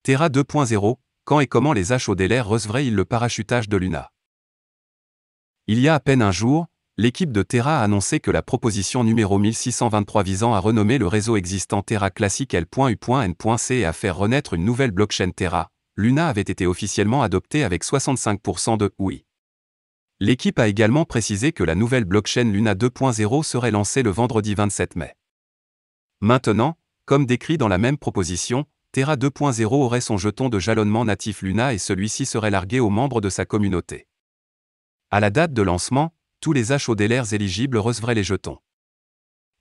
Terra 2.0, quand et comment les HODLR recevraient-ils le parachutage de Luna? Il y a à peine un jour, l'équipe de Terra a annoncé que la proposition numéro 1623 visant à renommer le réseau existant Terra Classic L.U.N.C et à faire renaître une nouvelle blockchain Terra, Luna avait été officiellement adoptée avec 65% de oui. L'équipe a également précisé que la nouvelle blockchain Luna 2.0 serait lancée le vendredi 27 mai. Maintenant, comme décrit dans la même proposition, Terra 2.0 aurait son jeton de jalonnement natif Luna et celui-ci serait largué aux membres de sa communauté. À la date de lancement, tous les HODLR éligibles recevraient les jetons.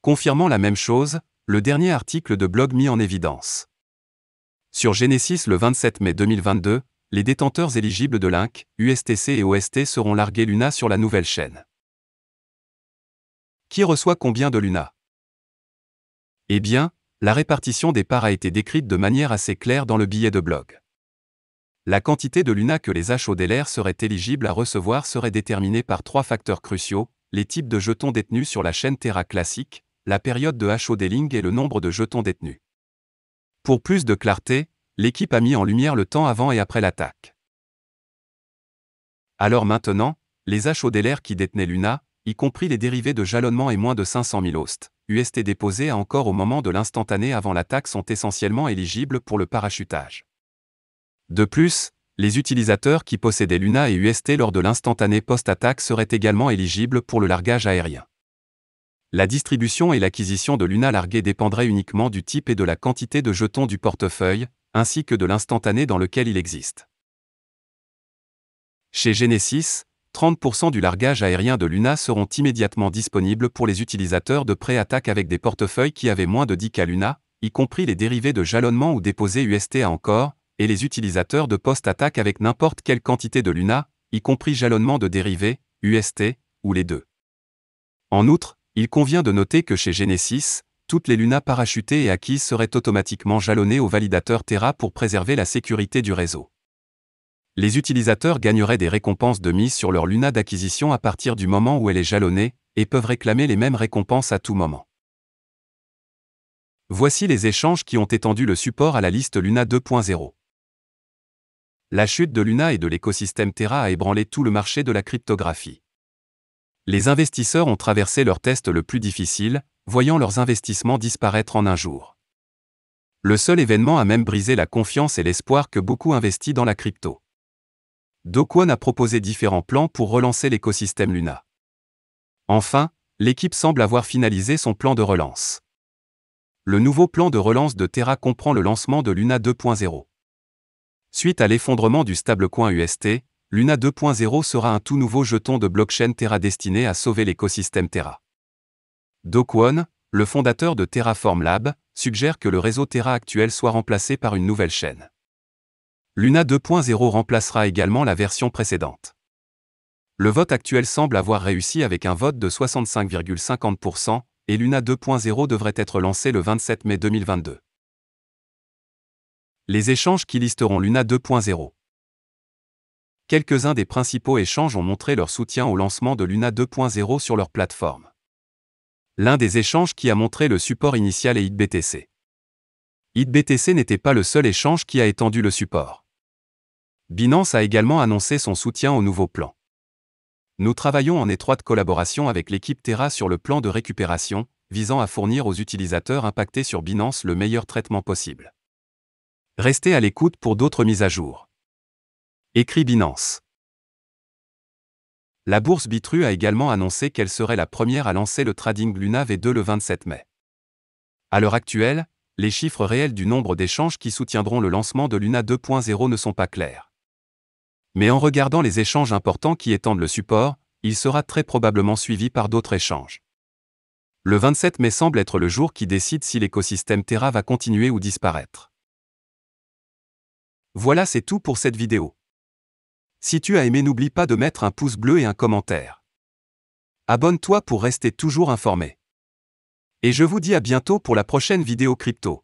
Confirmant la même chose, le dernier article de blog mis en évidence. Sur Genesis le 27 mai 2022, les détenteurs éligibles de Link, USTC et OST seront largués Luna sur la nouvelle chaîne. Qui reçoit combien de Luna? Eh bien, la répartition des parts a été décrite de manière assez claire dans le billet de blog. La quantité de Luna que les HODLR seraient éligibles à recevoir serait déterminée par 3 facteurs cruciaux, les types de jetons détenus sur la chaîne Terra classique, la période de HODling et le nombre de jetons détenus. Pour plus de clarté, l'équipe a mis en lumière le temps avant et après l'attaque. Alors maintenant, les HODLR qui détenaient Luna, y compris les dérivés de jalonnement et moins de 500 000 hosts, UST déposés à encore au moment de l'instantané avant l'attaque sont essentiellement éligibles pour le parachutage. De plus, les utilisateurs qui possédaient Luna et UST lors de l'instantané post-attaque seraient également éligibles pour le largage aérien. La distribution et l'acquisition de Luna larguée dépendraient uniquement du type et de la quantité de jetons du portefeuille, ainsi que de l'instantané dans lequel il existe. Chez Genesis, 30% du largage aérien de Luna seront immédiatement disponibles pour les utilisateurs de pré-attaque avec des portefeuilles qui avaient moins de 10K Luna, y compris les dérivés de jalonnement ou déposés UST à encore, et les utilisateurs de post-attaque avec n'importe quelle quantité de Luna, y compris jalonnement de dérivés, UST, ou les deux. En outre, il convient de noter que chez Genesis, toutes les Luna parachutées et acquises seraient automatiquement jalonnées au validateur Terra pour préserver la sécurité du réseau. Les utilisateurs gagneraient des récompenses de mise sur leur Luna d'acquisition à partir du moment où elle est jalonnée, et peuvent réclamer les mêmes récompenses à tout moment. Voici les échanges qui ont étendu le support à la liste Luna 2.0. La chute de Luna et de l'écosystème Terra a ébranlé tout le marché de la cryptographie. Les investisseurs ont traversé leur test le plus difficile, voyant leurs investissements disparaître en un jour. Le seul événement a même brisé la confiance et l'espoir que beaucoup investis dans la crypto. Do Kwon a proposé différents plans pour relancer l'écosystème Luna. Enfin, l'équipe semble avoir finalisé son plan de relance. Le nouveau plan de relance de Terra comprend le lancement de Luna 2.0. Suite à l'effondrement du stablecoin UST, Luna 2.0 sera un tout nouveau jeton de blockchain Terra destiné à sauver l'écosystème Terra. Do Kwon, le fondateur de Terraform Lab, suggère que le réseau Terra actuel soit remplacé par une nouvelle chaîne. Luna 2.0 remplacera également la version précédente. Le vote actuel semble avoir réussi avec un vote de 65,50%, et Luna 2.0 devrait être lancé le 27 mai 2022. Les échanges qui listeront Luna 2.0. Quelques-uns des principaux échanges ont montré leur soutien au lancement de Luna 2.0 sur leur plateforme. L'un des échanges qui a montré le support initial est HitBTC. HitBTC n'était pas le seul échange qui a étendu le support. Binance a également annoncé son soutien au nouveau plan. Nous travaillons en étroite collaboration avec l'équipe Terra sur le plan de récupération, visant à fournir aux utilisateurs impactés sur Binance le meilleur traitement possible. Restez à l'écoute pour d'autres mises à jour. Écrit Binance. La bourse Bitrue a également annoncé qu'elle serait la première à lancer le trading Luna V2 le 27 mai. À l'heure actuelle, les chiffres réels du nombre d'échanges qui soutiendront le lancement de Luna 2.0 ne sont pas clairs. Mais en regardant les échanges importants qui étendent le support, il sera très probablement suivi par d'autres échanges. Le 27 mai semble être le jour qui décide si l'écosystème Terra va continuer ou disparaître. Voilà, c'est tout pour cette vidéo. Si tu as aimé, n'oublie pas de mettre un pouce bleu et un commentaire. Abonne-toi pour rester toujours informé. Et je vous dis à bientôt pour la prochaine vidéo crypto.